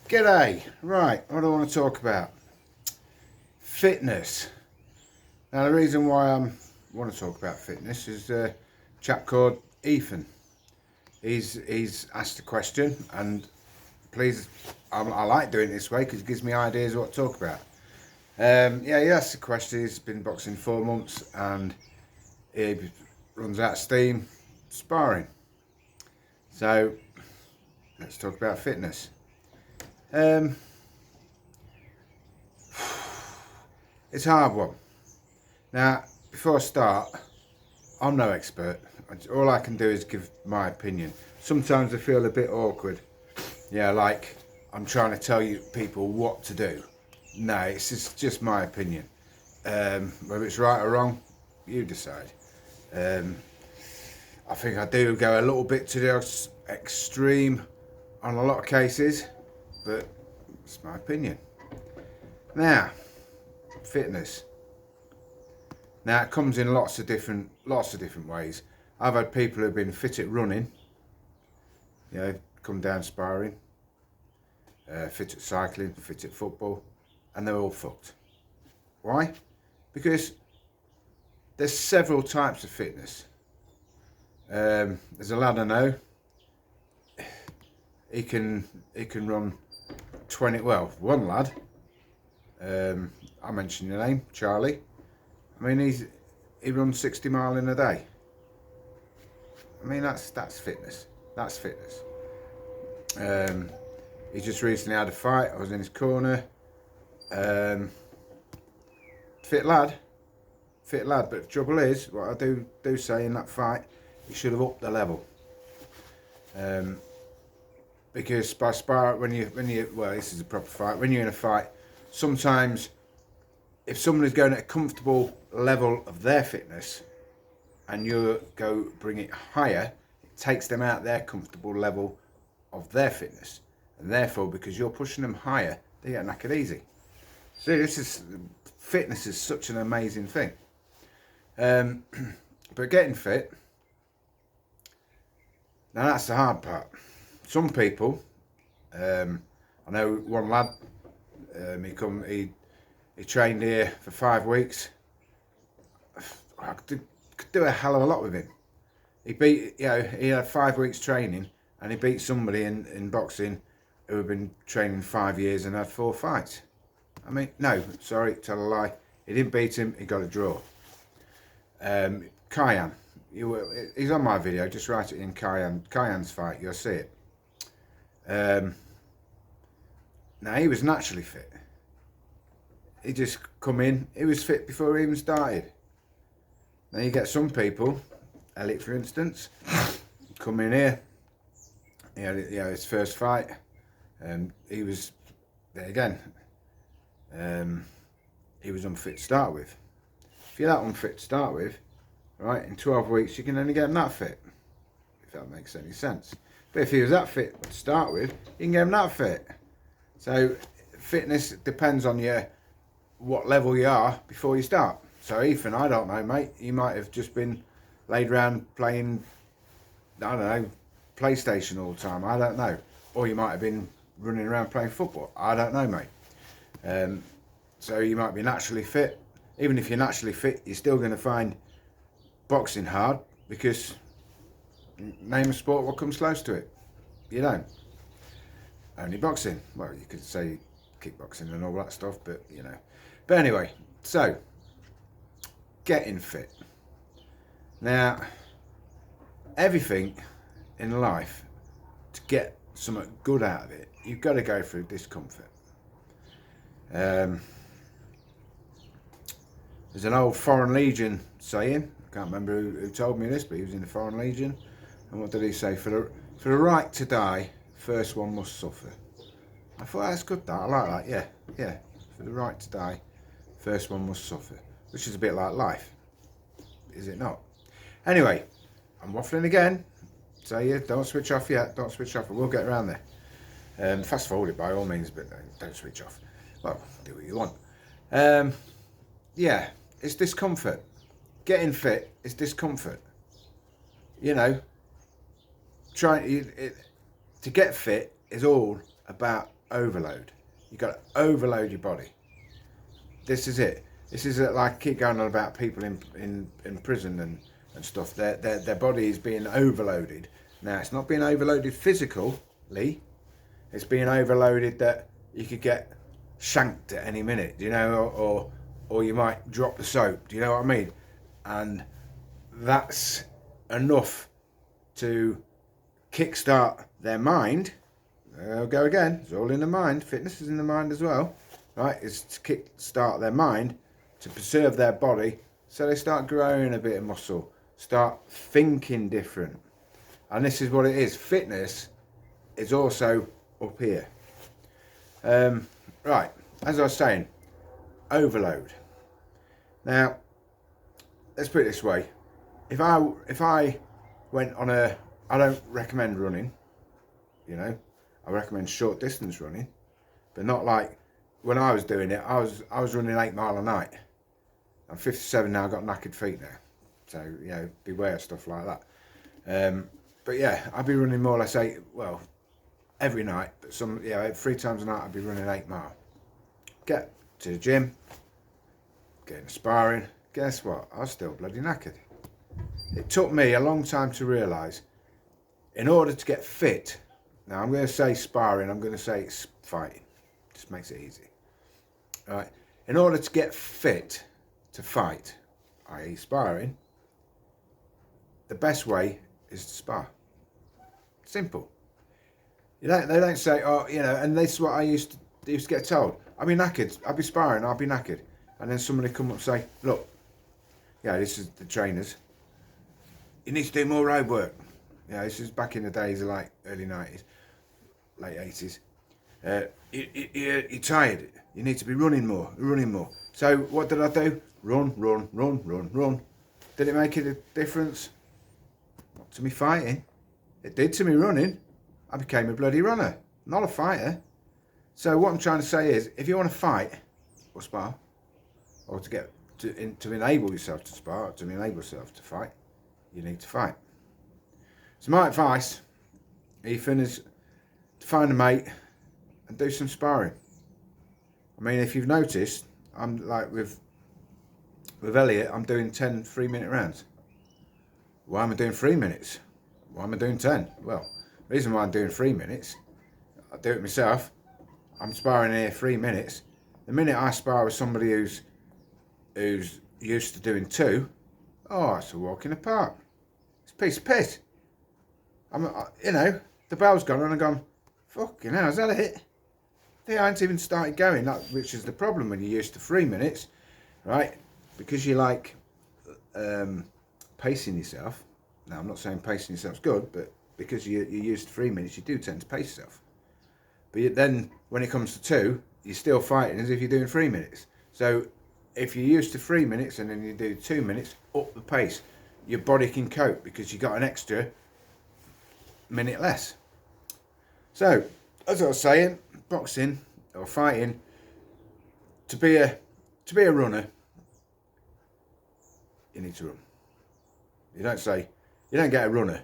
G'day. Right, what do I want to talk about? Fitness. Now, the reason why I want to talk about fitness is a chap called Ethan. He's asked a question, and please, I like doing it this way because it gives me ideas of what to talk about. Yeah, he asked a question. He's been boxing 4 months, and he runs out of steam sparring. So, let's talk about fitness. It's a hard one. Now, before I start, I'm no expert. All I can do is give my opinion. Sometimes I feel a bit awkward. Yeah, like I'm trying to tell you people what to do. No, it's just my opinion. Whether it's right or wrong, you decide. I think I do go a little bit to the extreme on a lot of cases, but it's my opinion. Now, fitness. Now it comes in lots of different ways. I've had people who've been fit at running, come down sparring, fit at cycling, fit at football, and they're all fucked. Why? Because there's several types of fitness. There's a lad I know. He can run 20. Well, one lad. I mentioned your name, Charlie. I mean, he runs 60 miles in a day. I mean, that's fitness. That's fitness. He just recently had a fight. I was in his corner. Fit lad. But the trouble is, what I do say in that fight, he should have upped the level. Because by spar, when you well, this is a proper fight. When you're in a fight, sometimes if someone is going at a comfortable level of their fitness, and you go bring it higher, it takes them out their comfortable level of their fitness, and therefore, because you're pushing them higher, they get knackered easy. See, fitness is such an amazing thing. But getting fit, now that's the hard part. Some people, I know one lad, he trained here for 5 weeks. I could do a hell of a lot with him. He had 5 weeks training, and he beat somebody in boxing who had been training 5 years and had 4 fights. I mean, no, sorry, tell a lie. He didn't beat him, he got a draw. Kyan, he's on my video, just write it in Kyan's fight, you'll see it. Now, he was naturally fit. He just come in, he was fit before he even started. Now you get some people, Elliot for instance, come in here, he had his first fight, he was, there again, he was unfit to start with. If you're that unfit to start with, right, in 12 weeks you can only get him that fit, if that makes any sense. But if he was that fit to start with, you can get him that fit. So fitness depends on what level you are before you start. So Ethan, I don't know, mate, you might have just been laid around playing, I don't know, PlayStation all the time, I don't know. Or you might have been running around playing football, I don't know, mate. So you might be naturally fit. Even if you're naturally fit, you're still going to find boxing hard, because name a sport what comes close to it. You don't. Only boxing. Well, you could say kickboxing and all that stuff, but But anyway, so getting fit. Now, everything in life, to get something good out of it, you've got to go through discomfort. There's an old Foreign Legion saying, I can't remember who told me this, but he was in the Foreign Legion, and what did he say? For the right to die, first one must suffer. I thought, that's good, that, I like that, yeah. For the right to die, first one must suffer. Which is a bit like life, is it not? Anyway, I'm waffling again, so yeah, don't switch off yet, don't switch off, we'll get around there. Fast forward it by all means, but don't switch off. Well, do what you want. Yeah, it's discomfort. Getting fit is discomfort. To get fit is all about overload. You've got to overload your body. This is it. This is it, like I keep going on about people in prison and stuff. Their body is being overloaded. Now, it's not being overloaded physically. It's being overloaded that you could get shanked at any minute, you know, or you might drop the soap. Do you know what I mean? And that's enough to kickstart their mind. I'll go again. It's all in the mind. Fitness is in the mind as well, right? It's to kickstart their mind, to preserve their body, so they start growing a bit of muscle, start thinking different. And this is what it is. Fitness is also up here. Right, as I was saying, overload. Now, let's put it this way. If I went on I don't recommend running, you know. I recommend short distance running, but not like when I was doing it. I was running 8 mile a night. I'm 57 now. I've got knackered feet now, so you know, beware of stuff like that. But yeah, I'd be running more or less every night. But 3 times a night I'd be running 8 mile. Get to the gym, get in sparring. Guess what? I was still bloody knackered. It took me a long time to realise, in order to get fit. Now, I'm going to say sparring, I'm going to say it's fighting. Just makes it easy. All right. In order to get fit to fight, i.e. sparring, the best way is to spar. Simple. They don't say, oh, you know, and this is what I used to get told. I'd be knackered, I'd be sparring, I'd be knackered. And then somebody come up and say, look, yeah, this is the trainers. You need to do more road work. Yeah, this is back in the days of like early 90s. Late 80s. You're tired. You need to be running more. So what did I do? Run. Did it make a difference? Not to me fighting. It did to me running. I became a bloody runner, not a fighter. So what I'm trying to say is, if you want to fight or spar, or to get to enable yourself to spar, to enable yourself to fight, you need to fight. So my advice, Ethan, is to find a mate and do some sparring. I mean, if you've noticed, I'm like with Elliot, I'm doing 10 3-minute rounds. Why am I doing 3 minutes? Why am I doing 10? Well, the reason why I'm doing 3 minutes, I do it myself. I'm sparring here 3 minutes. The minute I spar with somebody who's used to doing 2, oh, it's a walk in the park. It's a piece of piss. You know, the bell's gone and I've gone, fucking hell, is that it? I haven't even started going, which is the problem when you're used to 3 minutes, right? Because you like pacing yourself. Now, I'm not saying pacing yourself's good, but because you're used to 3 minutes, you do tend to pace yourself. But then, when it comes to 2, you're still fighting as if you're doing 3 minutes. So, if you're used to 3 minutes and then you do 2 minutes, up the pace. Your body can cope because you got an extra minute less. So, as I was saying, boxing or fighting, to be a runner, you need to run. You don't get a runner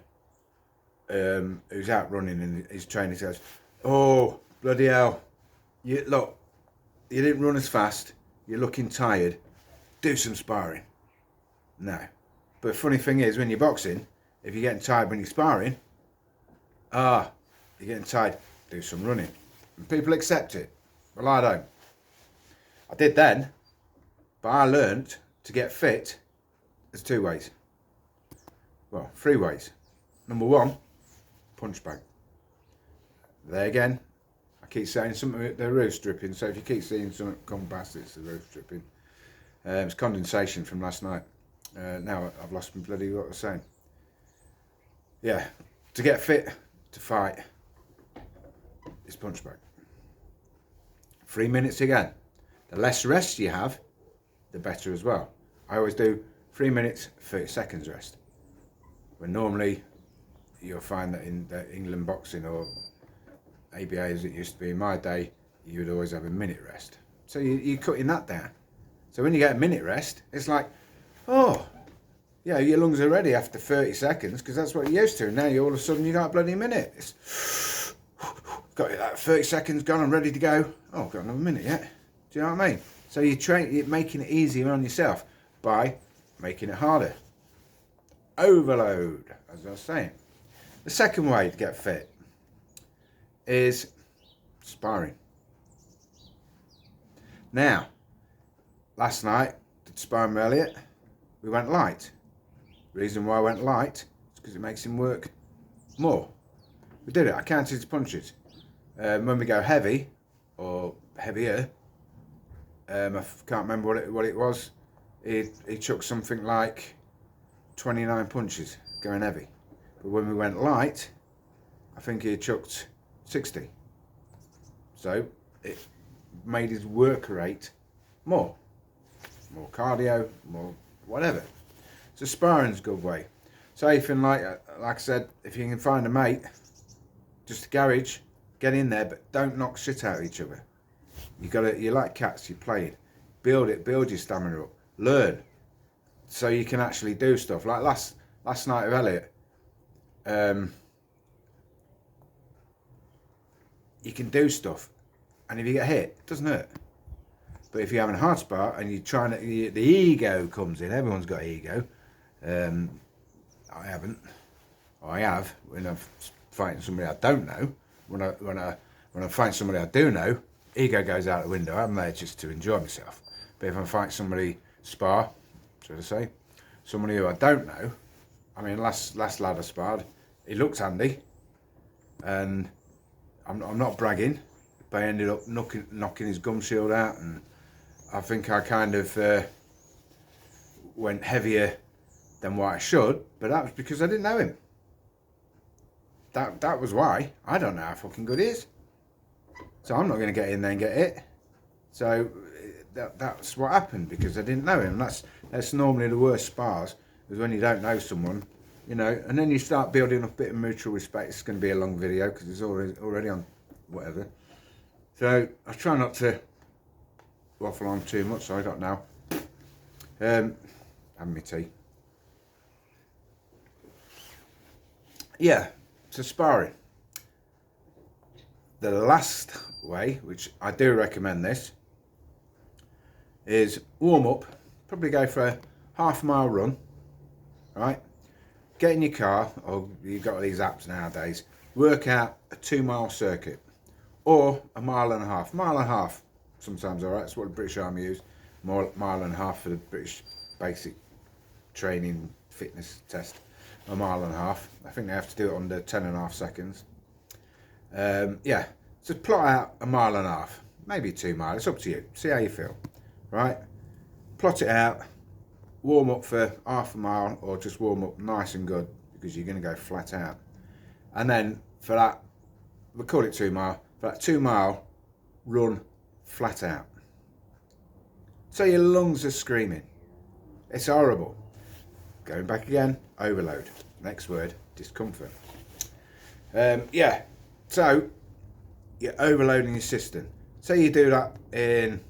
who's out running and his trainer says, oh, bloody hell, you didn't run as fast, you're looking tired, do some sparring. No. But the funny thing is, when you're boxing, if you're getting tired when you're sparring, you're getting tired, do some running. And people accept it. Well, I don't. I did then, but I learnt to get fit, there's 2 ways. Well, 3 ways. Number 1, punch bag. There again, I keep saying something, the roof's dripping, so if you keep seeing something come past, it's the roof dripping. It's condensation from last night. Now I've lost my bloody what I was saying. Yeah, to get fit, to fight, is punch bag. 3 minutes again. The less rest you have, the better as well. I always do 3 minutes, 30 seconds rest. When normally you'll find that in the England boxing or ABA as it used to be in my day, you would always have a minute rest. So you're cutting that down. So when you get a minute rest, it's like, oh, yeah, your lungs are ready after 30 seconds because that's what you're used to. And now all of a sudden you got a bloody minute. It's got it like 30 seconds gone, I'm ready to go. Oh, I've got another minute yet. Do you know what I mean? So you're making it easier on yourself by making it harder. Overload, as I was saying. The second way to get fit is sparring. Now, last night, did sparring with Elliot, we went light. Reason why I went light is because it makes him work more. We did it, I counted his punches. When we go heavy, or heavier, I can't remember what it was, he took something like 29 punches going heavy. But when we went light, I think he chucked 60. So it made his work rate more cardio, more whatever. So sparring's a good way. So anything like I said, if you can find a mate, just a garage, get in there, but don't knock shit out of each other. You're like cats, you're playing. Build your stamina up, learn, so you can actually do stuff. Like last night with Elliot, you can do stuff, and if you get hit, it doesn't hurt. But if you're having a hard spar and you're trying to, the ego comes in. Everyone's got ego. I haven't. I have when I'm fighting somebody I don't know. When I fight somebody I do know, ego goes out the window. I'm there just to enjoy myself. But if I fight somebody spar, should I say, somebody who I don't know, I mean, last lad I sparred, he looked handy, and I'm not bragging, but I ended up knocking his gum shield out, and I think I kind of went heavier than what I should, but that was because I didn't know him. That was why. I don't know how fucking good he is. So I'm not going to get in there and get it. So that's what happened, because I didn't know him. That's normally the worst spars, is when you don't know someone, you know, and then you start building up a bit of mutual respect. It's going to be a long video because it's already on whatever. So I try not to waffle on too much, so I don't know. Having my tea. Yeah, so sparring. The last way, which I do recommend this, is warm up. Probably go for a half-mile run, right? Get in your car, or you've got these apps nowadays, work out a 2-mile circuit, or a mile and a half. Mile and a half, sometimes alright, that's what the British Army use. Mile and a half for the British basic training fitness test. A mile and a half. I think they have to do it under 10.5 seconds. Yeah, so plot out a mile and a half, maybe 2 miles, it's up to you, see how you feel, right? Plot it out, warm up for half a mile, or just warm up nice and good, because you're going to go flat out. And then for that, we'll call it 2 mile, for that 2 mile, run flat out. So your lungs are screaming, it's horrible. Going back again, overload. Next word, discomfort. Yeah, so you're overloading your system. Say you do that in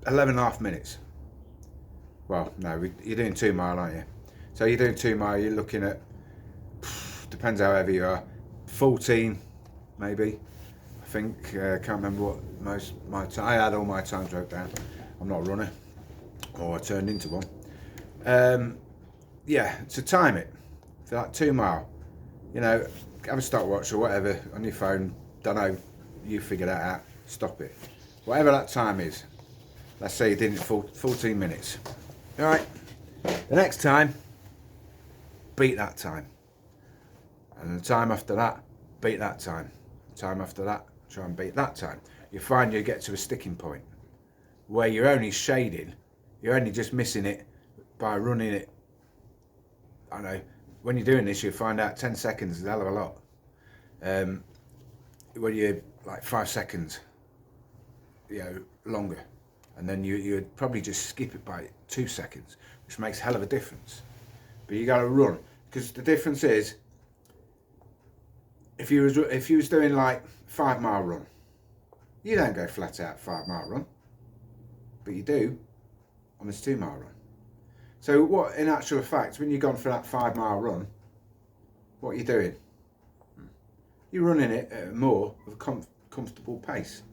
11.5 minutes. Well, no, you're doing 2 mile, aren't you? So you're doing 2 mile, you're looking at, depends how heavy you are, 14 maybe. I think, can't remember what my time, I had all my times wrote down. I'm not a runner, or I turned into one. Yeah, to time it for that 2 mile, you know, have a stopwatch or whatever on your phone, don't know, you figure that out, stop it. Whatever that time is, let's say you did it for 14 minutes. All right, the next time, beat that time. And the time after that, beat that time. The time after that, try and beat that time. You find you get to a sticking point where you're only shading, you're only just missing it by running it. I don't know, when you're doing this, you'll find out 10 seconds is a hell of a lot. When you're like 5 seconds, you know, longer. And then you'd probably just skip it by 2 seconds, which makes a hell of a difference. But you got to run, because the difference is, if you was doing like 5 mile run, you don't go flat out 5 mile run, but you do on this 2 mile run. So what, in actual fact, when you've gone for that 5 mile run, what are you doing? you're running it at more of a comfortable pace,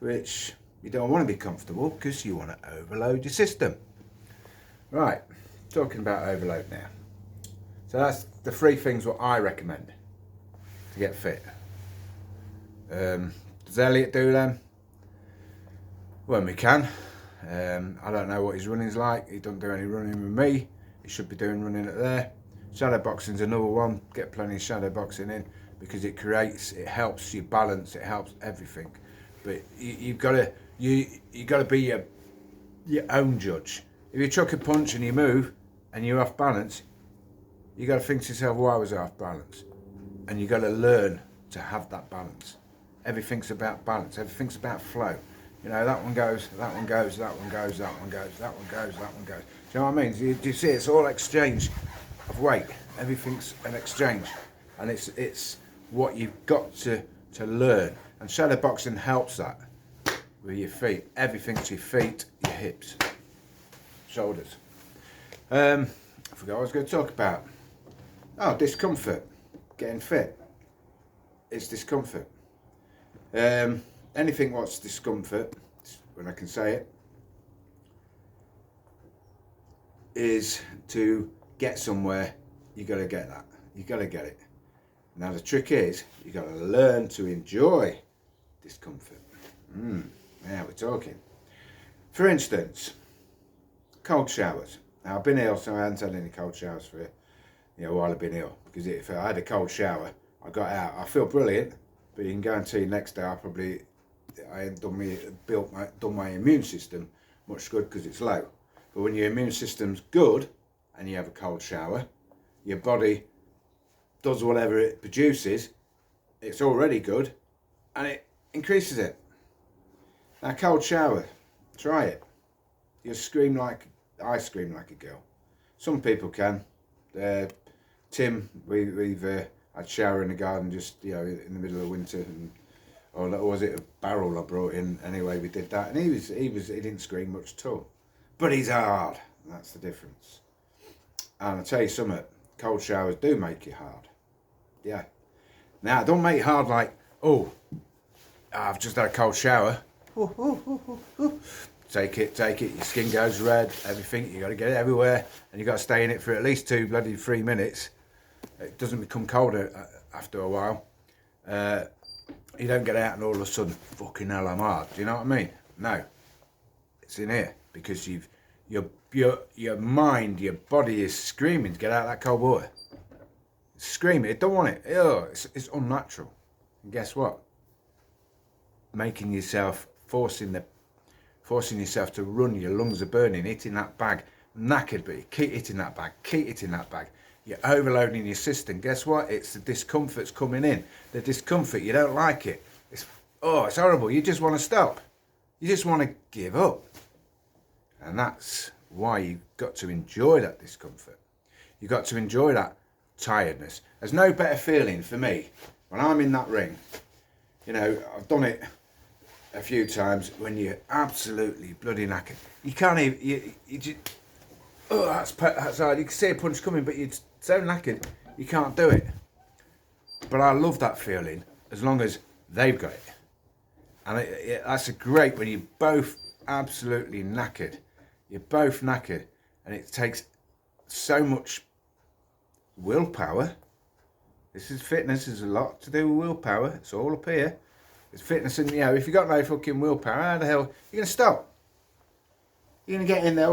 which you don't want to be comfortable because you want to overload your system. Right, talking about overload now. So that's the 3 things what I recommend to get fit. Does Elliot do them? When we can. I don't know what his running's like. He doesn't do any running with me. He should be doing running at there. Shadow boxing's another one. Get plenty of shadow boxing in because it helps your balance, it helps everything. But you've got to be your own judge. If you chuck a punch and you move and you're off balance, you got to think to yourself, why was I off balance? And you got to learn to have that balance. Everything's about balance. Everything's about flow. You know, that one goes, that one goes, that one goes, that one goes, that one goes, that one goes. Do you know what I mean? Do you see? It's all exchange of weight. Everything's an exchange, and it's what you've got to learn. And shadow boxing helps that with your feet. Everything's your feet, your hips, shoulders. I forgot what I was going to talk about. Oh, discomfort. Getting fit. It's discomfort. Anything what's discomfort, when I can say it, is to get somewhere. You got to get that. You got to get it. Now the trick is you got to learn to enjoy discomfort. Now we're talking. For instance, cold showers. Now I've been ill, so I haven't had any cold showers for while I've been ill. Because if I had a cold shower, I got out. I feel brilliant, but you can guarantee next day I ain't done my immune system much good because it's low. But when your immune system's good and you have a cold shower, your body does whatever it produces. It's already good, and it increases it. Now, cold shower, try it. I scream like a girl. Some people can. Tim, we've had shower in the garden just in the middle of winter, or was it a barrel I brought in? Anyway, we did that, and he didn't scream much at all. But he's hard. That's the difference. And I'll tell you something. Cold showers do make you hard. Yeah. Now, don't make it hard like, oh, I've just had a cold shower. Take it. Your skin goes red. Everything. You got to get it everywhere, and you got to stay in it for at least 3 minutes. It doesn't become colder after a while. You don't get out and all of a sudden, fucking hell, I'm hard. Do you know what I mean? No, it's in here because your mind, your body is screaming to get out of that cold water. It's screaming. It don't want it. Ew, it's unnatural. And guess what? Making yourself, forcing yourself to run. Your lungs are burning. Hitting that bag, knackered, but you keep hitting that bag. Keep hitting that bag. You're overloading your system. Guess what? It's the discomfort's coming in. The discomfort, you don't like it. It's horrible. You just want to stop. You just want to give up. And that's why you've got to enjoy that discomfort. You've got to enjoy that tiredness. There's no better feeling for me when I'm in that ring. I've done it a few times when you're absolutely bloody knackered. You can't even, you just, that's hard. You can see a punch coming, but you're so knackered, you can't do it. But I love that feeling as long as they've got it. And that's great when you're both absolutely knackered. You're both knackered, and it takes so much willpower. This is fitness. There's a lot to do with willpower. It's all up here. It's fitness, and if you've got no fucking willpower, how the hell are you going to stop? You're going to get in there,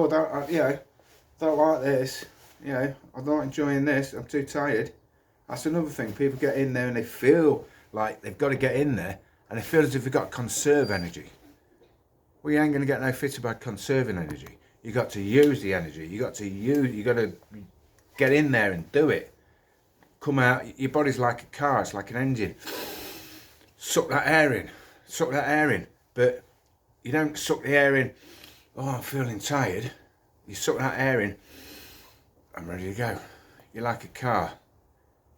don't like this, I'm not enjoying this, I'm too tired. That's another thing. People get in there and they feel like they've got to get in there, and they feel as if they've got to conserve energy. Well, you ain't going to get no fitter by conserving energy. You got to use the energy. You got to get in there and do it. Come out. Your body's like a car. It's like an engine. Suck that air in. But you don't suck the air in. Oh, I'm feeling tired. You suck that air in. I'm ready to go. You're like a car.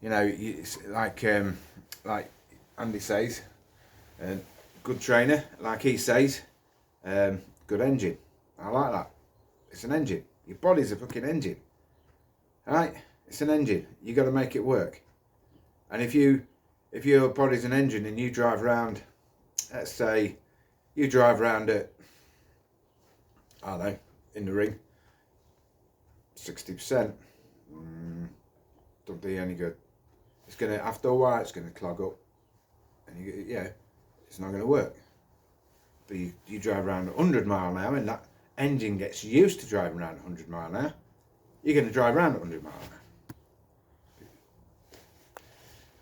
It's like Andy says, good trainer, like he says, good engine. I like that. It's an engine. Your body's a fucking engine. Alright? It's an engine. You got to make it work. And if if your body's an engine and you drive around, let's say you drive around at, I don't know, in the ring, 60%, don't do you any good. It's going to, after a while, it's going to clog up, and it's not going to work. But you drive around at 100 mile an hour, and that engine gets used to driving around at 100 mile an hour, you're going to drive around at 100 mile an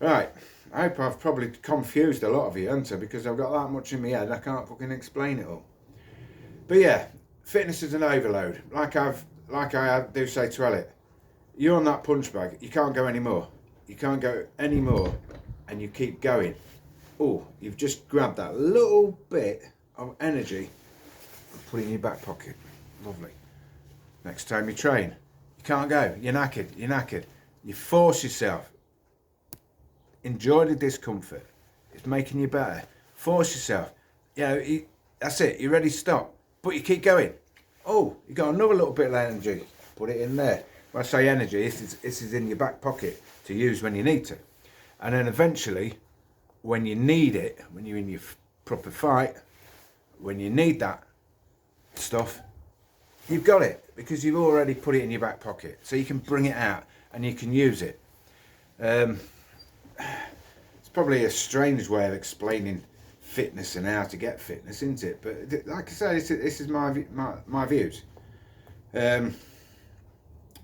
hour. Right, I hope I've probably confused a lot of you, haven't I? Because I've got that much in my head, I can't fucking explain it all. But yeah, fitness is an overload. Like I do say to Elliot, you're on that punch bag, you can't go anymore. You can't go anymore, and you keep going. Oh, you've just grabbed that little bit of energy and put it in your back pocket. Lovely. Next time you train, you can't go. You're knackered. You force yourself. Enjoy the discomfort. It's making you better. Force yourself. That's it. You're ready to stop, but you keep going. Oh, you got another little bit of energy. Put it in there. When I say energy, this is in your back pocket to use when you need to. And then eventually, when you need it, when you're in your proper fight, when you need that stuff, you've got it because you've already put it in your back pocket. So you can bring it out and you can use it. It's probably a strange way of explaining fitness and how to get fitness, isn't it? But like I say, this is my views.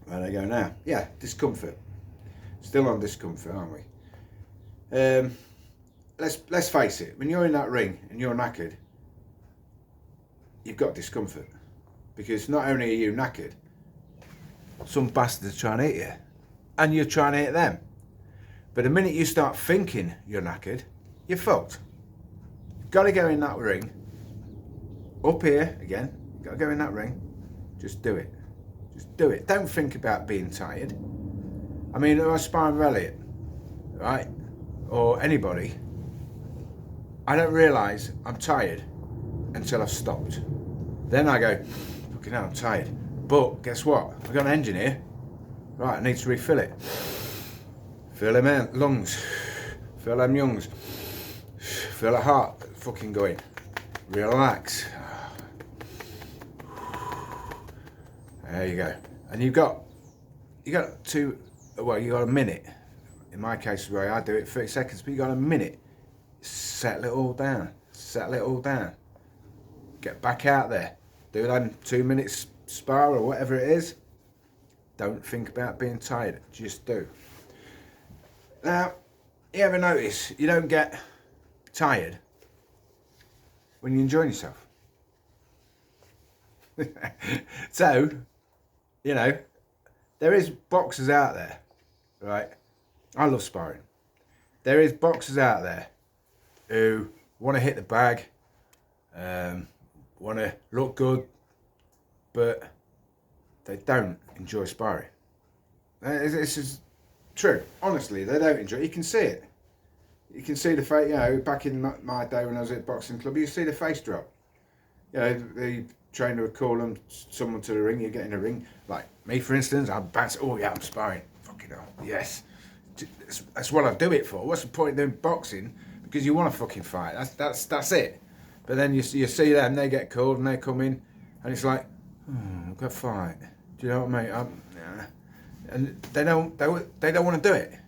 Where do I go now? Yeah, discomfort. Still on discomfort, aren't we? Let's face it. When you're in that ring and you're knackered, you've got discomfort because not only are you knackered, some bastards trying to hit you, and you're trying to hit them. But the minute you start thinking you're knackered, you're fucked. You've got to go in that ring. Up here again. You've got to go in that ring. Just do it. Just do it. Don't think about being tired. I mean, if I sparring with Elliot, right, or anybody, I don't realise I'm tired until I've stopped. Then I go, fucking hell, I'm tired. But guess what? I've got an engine here. Right, I need to refill it. Fill them lungs. Fill them lungs. Feel the heart fucking going. Relax. There you go. And you got you got a minute. In my case, the way I do it, 30 seconds, but you got a minute. Settle it all down. Settle it all down. Get back out there. Do them 2 minutes spar or whatever it is. Don't think about being tired. Just do. Now, you ever notice you don't get tired when you're enjoying yourself? So, you know, there is boxers out there, right? I love sparring. There is boxers out there who want to hit the bag, want to look good, but they don't enjoy sparring. This is true. Honestly, they don't enjoy it. You can see it. You can see the face, you know, back in my day when I was at boxing club, you see the face drop. You know, the trainer would call someone to the ring, you get in the ring. Like me, for instance, I'd bounce, oh yeah, I'm sparring. Fucking hell, yes. That's what I do it for. What's the point of doing boxing? Because you want to fucking fight. That's it. But then you see them, they get called and they come in, and it's like, I've got to fight. Do you know what I mean? And they don't want to do it.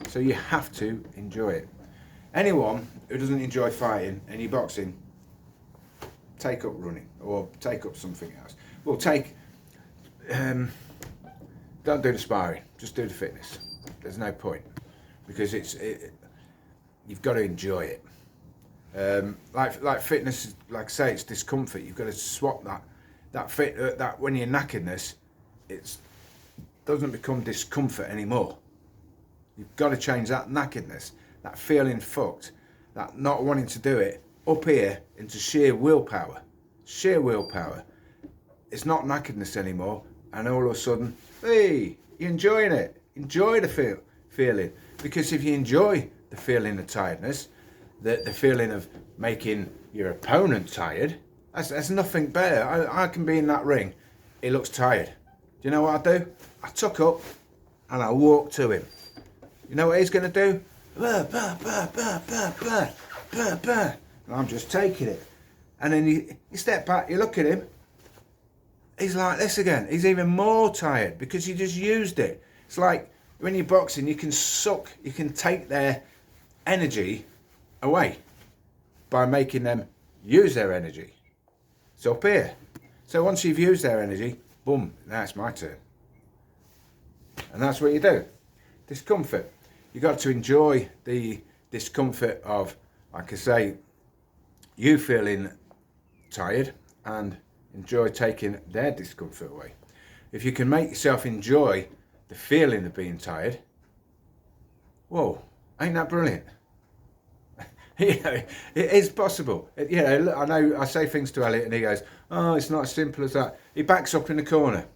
So you have to enjoy it. Anyone who doesn't enjoy fighting any boxing, take up running or take up something else. Well, don't do the sparring. Just do the fitness. There's no point because you've got to enjoy it. Like fitness, like I say, it's discomfort. You've got to swap that when you're knackeredness, it doesn't become discomfort anymore. You've got to change that knackeredness, that feeling fucked, that not wanting to do it up here into sheer willpower. Sheer willpower. It's not knackeredness anymore, and all of a sudden, hey, you're enjoying it. Enjoy the feeling, because if you enjoy the feeling of tiredness, the feeling of making your opponent tired, that's nothing better. I can be in that ring. He looks tired. Do you know what I do? I tuck up and I walk to him. You know what he's going to do? bah, bah, bah, bah, bah, bah, bah, bah. And I'm just taking it. And then you step back, you look at him, he's like this again. He's even more tired because he just used it. It's like when you're boxing, you can take their energy away by making them use their energy. It's up here. So once you've used their energy, boom, now it's my turn. And that's what you do. Discomfort. You've got to enjoy the discomfort of, like I say, you feeling tired, and enjoy taking their discomfort away. If you can make yourself enjoy the feeling of being tired, whoa, ain't that brilliant? You know, it is possible. I know I say things to Elliot and he goes, oh, it's not as simple as that. He backs up in the corner.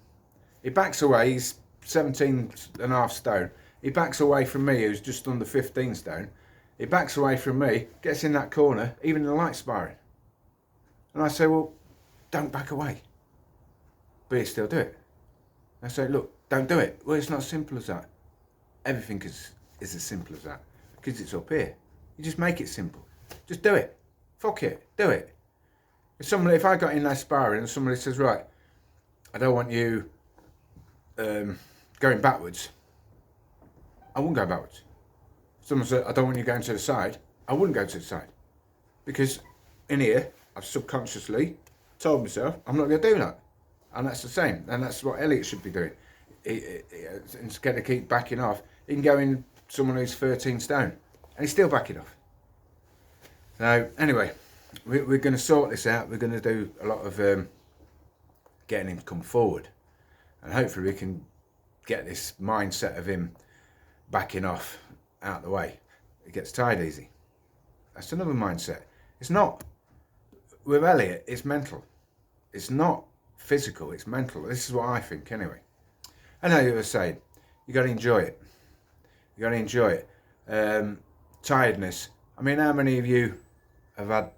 He backs away. He's 17 and a half stone. He backs away from me, who's just under 15 stone. He backs away from me, gets in that corner, even in the light sparring. And I say, well, don't back away. But he still do it. I say, look, don't do it. Well, it's not as simple as that. Everything is as simple as that. Because it's up here. You just make it simple. Just do it. Fuck it. Do it. If I got in that sparring and somebody says, right, I don't want you going backwards, I wouldn't go backwards. If someone said, I don't want you going to the side, I wouldn't go to the side. Because in here, I've subconsciously told myself I'm not going to do that. And that's the same. And that's what Elliot should be doing. Instead of keep backing off, he can go in someone who's 13 stone. And he's still backing off. So anyway, we're going to sort this out. We're going to do a lot of getting him to come forward. And hopefully we can get this mindset of him backing off out the way. He gets tired easy. That's another mindset. It's not. With Elliot, it's mental. It's not physical, it's mental. This is what I think anyway. I know you were saying, you got to enjoy it. You got to enjoy it. Tiredness. I mean, how many of you have had?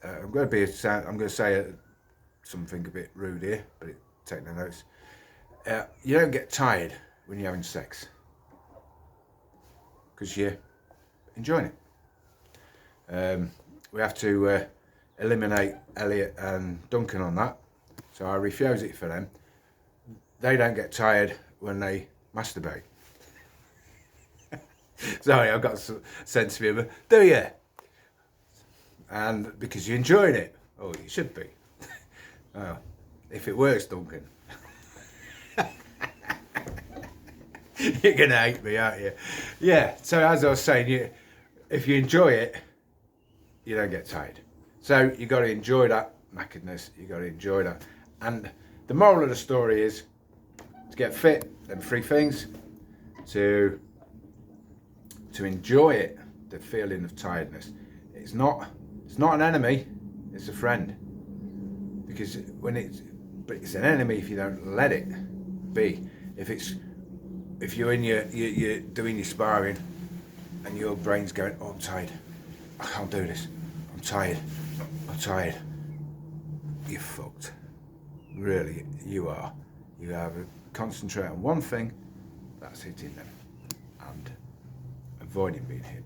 I'm going to say something a bit rude here, but take the notes. You don't get tired when you're having sex because you're enjoying it. We have to eliminate Elliot and Duncan on that, so I refuse it for them. They don't get tired when they masturbate. Sorry, I've got a sense of humour. Do you? And because you're enjoying it. Oh, you should be. Oh, if it works, Duncan. You're going to hate me, aren't you? Yeah, so as I was saying, if you enjoy it, you don't get tired. So you got to enjoy that knackeredness. You got to enjoy that. And the moral of the story is to get fit. Them three things. To enjoy it. The feeling of tiredness. It's not an enemy. It's a friend. Because but it's an enemy if you don't let it be. If you're doing your sparring and your brain's going, oh, I'm tired. I can't do this. I'm tired. You're fucked. Really, you are. You have to concentrate on one thing, that's hitting them. And avoiding being hit.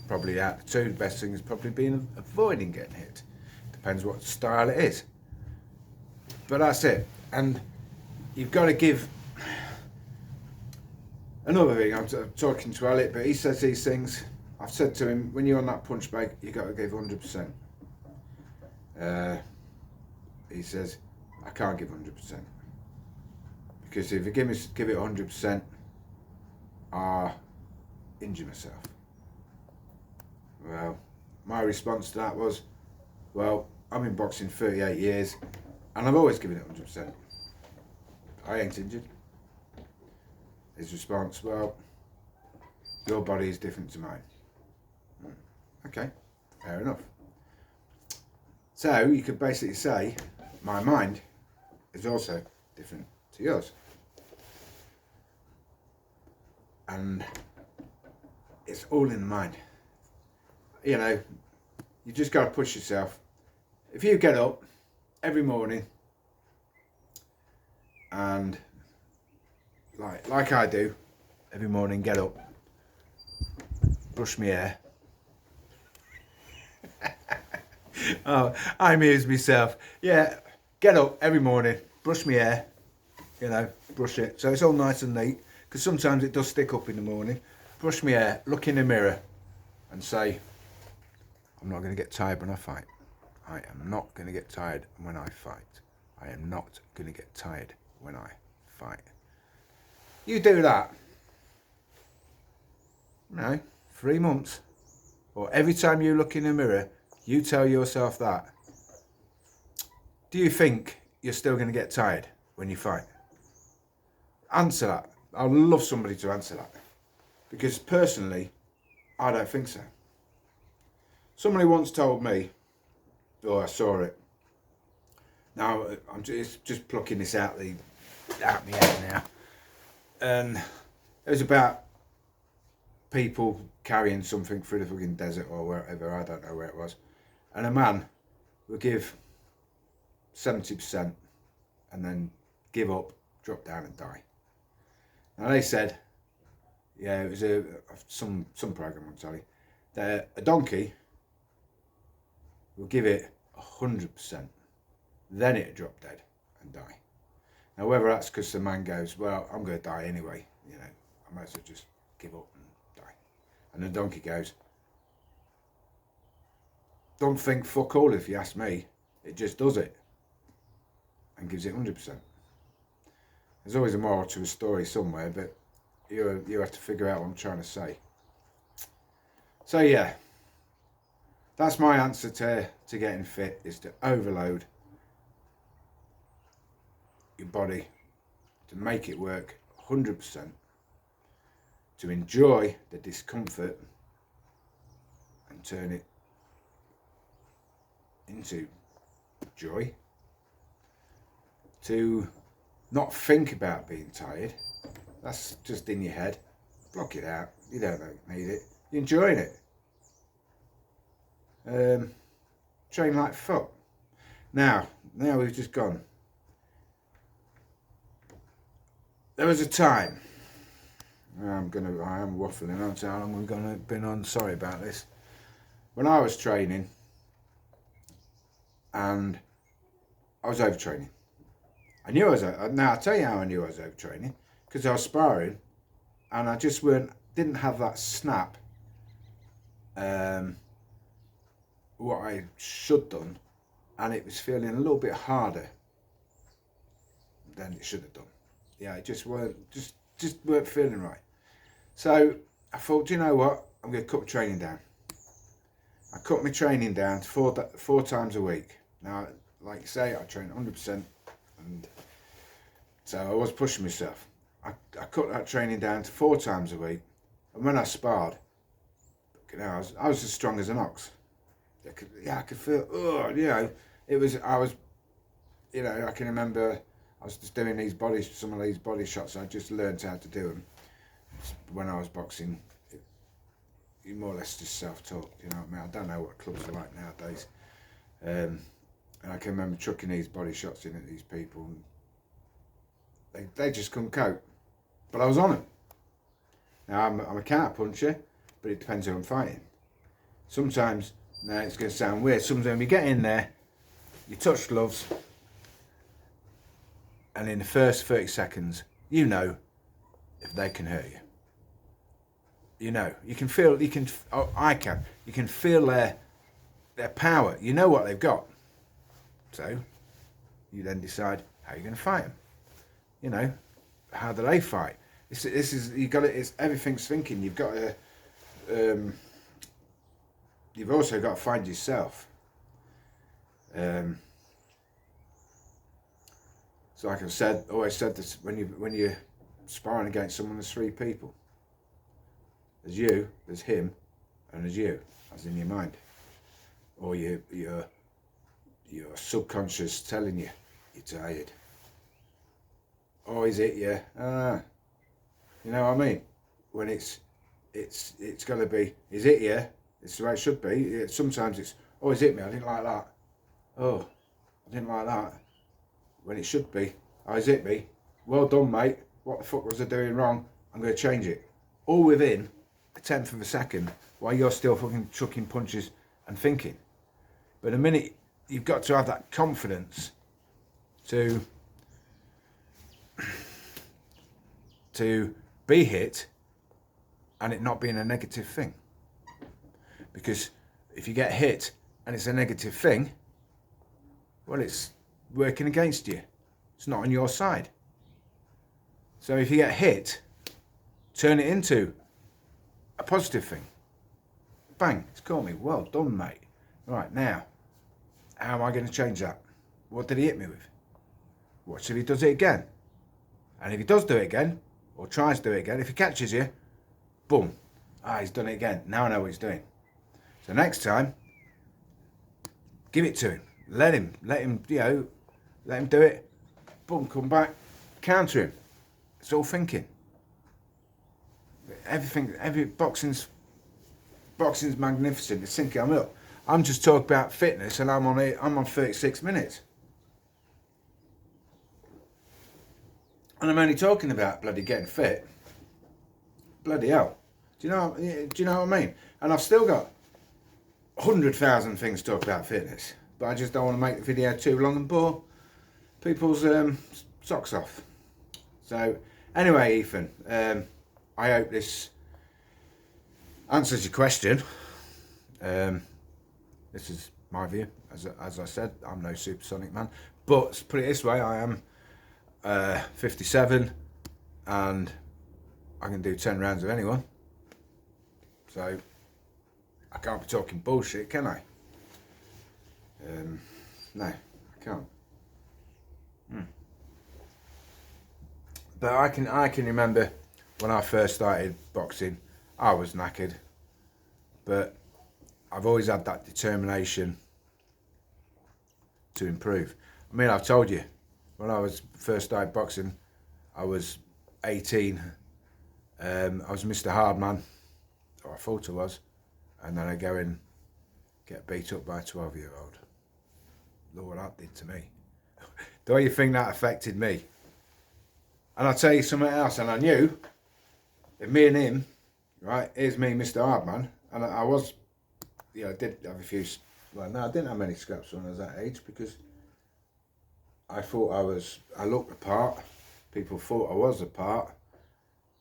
Probably out of the two, the best thing is probably avoiding getting hit. Depends what style it is. But that's it. And you've got to give... Another thing, I'm talking to Elliot, but he says these things. I've said to him, when you're on that punch bag, you've got to give 100%. He says, I can't give 100%. Because if you give it 100%, I'll injure myself. Well, my response to that was, well, I've been boxing 38 years, and I've always given it 100%. I ain't injured. His response, well, your body is different to mine. Okay, fair enough. So you could basically say, my mind is also different to yours. And it's all in the mind. You know, you just got to push yourself. If you get up every morning and like I do every morning, get up, brush my hair. Oh, I amuse myself. Yeah, get up every morning, brush my hair, you know, brush it. So it's all nice and neat, because sometimes it does stick up in the morning. Brush my hair, look in the mirror and say, I'm not going to get tired when I fight. I am not going to get tired when I fight. I am not going to get tired when I fight. You do that, you know, 3 months, or every time you look in the mirror, you tell yourself that. Do you think you're still going to get tired when you fight? Answer that. I'd love somebody to answer that. Because personally, I don't think so. Somebody once told me, oh, I saw it. Now, I'm just plucking this out my head now. And it was about people carrying something through the fucking desert or wherever, I don't know where it was. And a man would give 70% and then give up, drop down and die. Now they said, yeah, it was some program on telly, that a donkey will give it 100%, then it'll drop dead and die. Now whether that's because the man goes, well, I'm going to die anyway, you know, I might as well just give up and die. And the donkey goes, don't think fuck all if you ask me, it just does it and gives it 100%. There's always a moral to a story somewhere, but you have to figure out what I'm trying to say. So yeah, that's my answer to getting fit, is to overload your body, to make it work 100%, to enjoy the discomfort and turn it into joy, to not think about being tired. That's just in your head. Block it out. You don't need it. You're enjoying it. Train like fuck. Now we've just gone. There was a time. I am waffling on to how long we've been on. Sorry about this. When I was training, and I was overtraining. I knew I was. Now I'll tell you how I knew I was overtraining, because I was sparring, and I just didn't have that snap. What I should done, and it was feeling a little bit harder than it should have done. Yeah, it just weren't feeling right. So I thought, do you know what? I'm going to cut my training down. I cut my training down to four times a week. Now, like you say, I train 100%, and so I was pushing myself. I cut that training down to 4 times a week, and when I sparred, you know, I was as strong as an ox. I could feel. You know, you know, I can remember I was just doing some of these body shots. I just learned how to do them when I was boxing. You more or less just self-taught, you know what I mean? I don't know what clubs are like nowadays. And I can remember chucking these body shots in at these people, and they just couldn't cope. But I was on them. Now I'm a counter puncher, but it depends who I'm fighting. Sometimes, now it's going to sound weird, sometimes when you get in there, you touch gloves, and in the first 30 seconds, you know if they can hurt you. You know, you can feel their power. You know what they've got. So, you then decide how you're going to fight them. You know, how do they fight? This is you got it. It's everything's thinking. You've got to. You've also got to find yourself. So, like I've always said this: when you're sparring against someone, there's 3 people. There's you, there's him, and there's you, as in your mind, or your subconscious telling you you're tired. Oh, is it? Yeah. You know what I mean? When it's got to be, is it? Yeah. It's the way it should be. Sometimes it's, oh, is it me? I didn't like that. Oh, I didn't like that. When it should be, oh, is it me? Well done, mate. What the fuck was I doing wrong? I'm going to change it. All within a tenth of a second while you're still fucking chucking punches and thinking. But the minute you've got to have that confidence to be hit and it not being a negative thing. Because if you get hit and it's a negative thing, well, it's working against you. It's not on your side. So if you get hit, turn it into a positive thing. Bang, it's caught me. Well done, mate. Right, now, how am I going to change that? What did he hit me with? What if he does it again? And if he does do it again, or tries to do it again, if he catches you, boom. He's done it again. Now I know what he's doing. So next time, give it to him. Let him, let him do it. Boom, come back, counter him. It's all thinking. Every boxing's magnificent. It's thinking. I'm just talking about fitness, and I'm on 36 minutes, and I'm only talking about bloody getting fit. Bloody hell! Do you know what I mean? And I've still got 100,000 things to talk about fitness, but I just don't want to make the video too long and bore people's socks off. So anyway, Ethan, I hope this answers your question. This is my view. As I said, I'm no supersonic man, but put it this way, I am 57 and I can do 10 rounds of anyone. So I can't be talking bullshit, can I? No, I can't. But I can remember when I first started boxing, I was knackered, but I've always had that determination to improve. I mean, I've told you, when I was first started boxing, I was 18. I was Mr. Hardman, or I thought I was, and then I go and get beat up by a 12-year-old. Look what that did to me. Don't you think that affected me? And I'll tell you something else, and I knew if me and him, right, here's me, Mr. Hardman, and I was, I did have a few, well, no, I didn't have many scraps when I was that age because I thought I looked the part, people thought I was the part.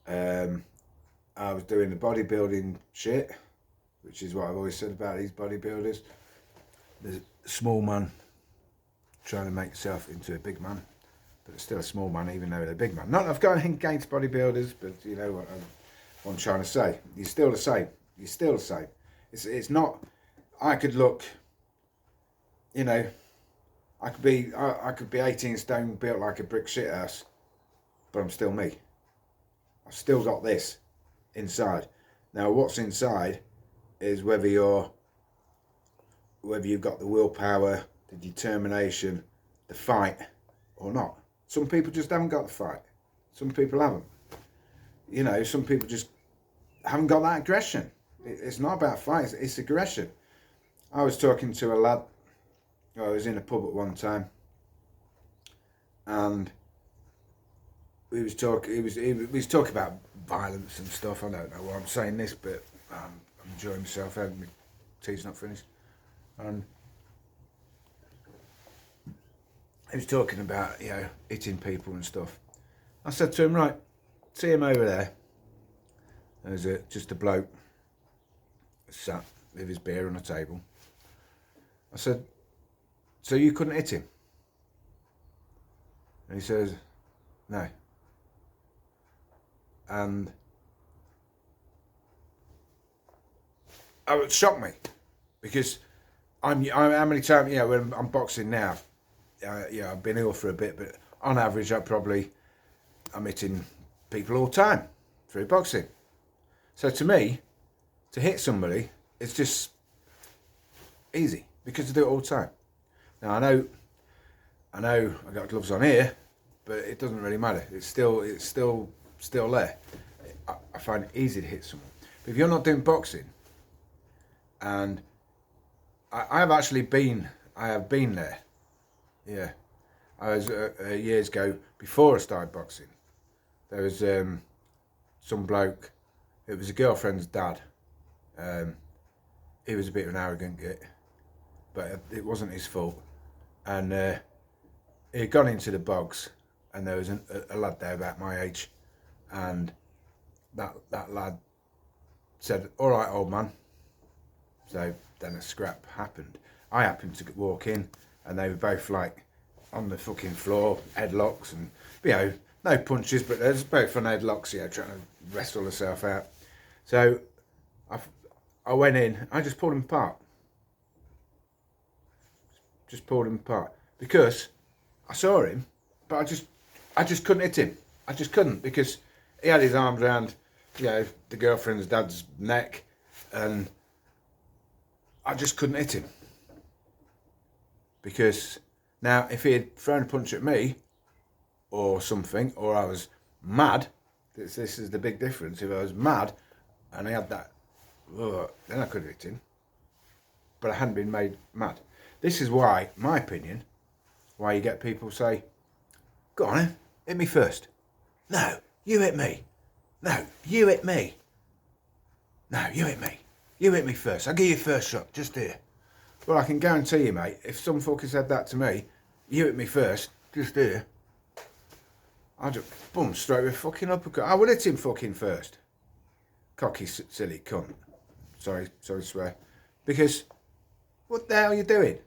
I was doing the bodybuilding shit, which is what I've always said about these bodybuilders. The small man trying to make yourself into a big man, but it's still a small man even though they're a big man. Not that I've got anything against bodybuilders, but you know what I'm trying to say. You're still the same. You're still the same. It's not, I could look, I could be 18 stone built like a brick shit house, but I'm still me. I've still got this inside. Now what's inside is whether you've got the willpower, the determination, the fight or not. Some people just haven't got the fight. Some people haven't. Some people just haven't got that aggression. It's not about fights, it's aggression. I was talking to a lad, I was in a pub at one time, and he was talking about violence and stuff. I don't know why I'm saying this, but I'm enjoying myself, having my tea's not finished. And he was talking about, hitting people and stuff. I said to him, right, see him over there. There's just a bloke sat with his beer on a table. I said, so you couldn't hit him? And he says, no. And it shocked me because how many times, when I'm boxing now, I've been ill for a bit, but on average, I'm hitting people all the time through boxing. So to me, to hit somebody, it's just easy because I do it all the time. Now I know I got gloves on here, but it doesn't really matter. It's still there. I find it easy to hit someone. But if you're not doing boxing, and I have been there. Yeah, I was years ago before I started boxing. There was some bloke It was a girlfriend's dad. He was a bit of an arrogant git, but it wasn't his fault. And he'd gone into the bogs, and there was a lad there about my age, and that lad said, "All right, old man." So then a scrap happened. I happened to walk in, and they were both like on the fucking floor, headlocks, and no punches, but they're both on headlocks, trying to wrestle herself out. So I went in, I just pulled him apart. Just pulled him apart because I saw him, but I just couldn't hit him. I just couldn't, because he had his arms around, the girlfriend's dad's neck, and I just couldn't hit him. Because now, if he had thrown a punch at me or something, or I was mad, this is the big difference. If I was mad and I had that, then I could have hit him. But I hadn't been made mad. This is why, my opinion, why you get people say, "Go on then, hit me first." "No, you hit me." "No, you hit me." "No, you hit me. You hit me first. I'll give you first shot, just here." Well, I can guarantee you, mate, if some fucker said that to me, "You hit me first, just here," I'd just, boom, straight with fucking uppercut. I would hit him fucking first. Cocky, silly cunt. Sorry to swear. Because, what the hell are you doing?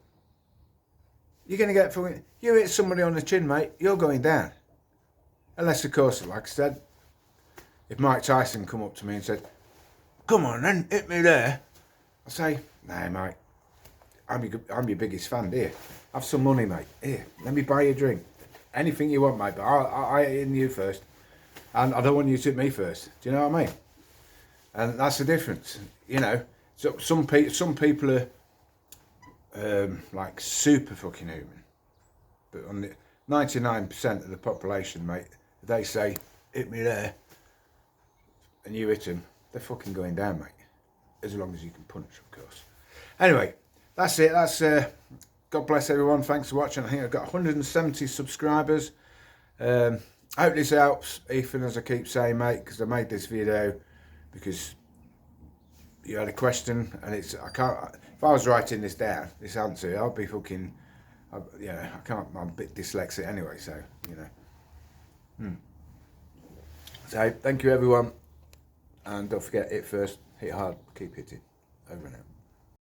You're going to get fucking... You hit somebody on the chin, mate, you're going down. Unless, of course, like I said, if Mike Tyson come up to me and said, "Come on then, hit me there," I say, "No, mate, I'm your biggest fan, here. Have some money, mate. Here, let me buy you a drink. Anything you want, mate, but I hit you first. And I don't want you to hit me first." Do you know what I mean? And that's the difference, So some people are like super fucking human. But on the 99% of the population, mate, they say, "Hit me there," and you hit them, they're fucking going down, mate. As long as you can punch, of course. Anyway, that's it. God bless everyone. Thanks for watching. I think I've got 170 subscribers. I hope this helps, Ethan, as I keep saying, mate, because I made this video because you had a question, and if I was writing this down, this answer, I'd be fucking, I can't, I'm a bit dyslexic anyway, so, So, thank you, everyone, and don't forget, hit first, hit hard, keep hitting. Over and out.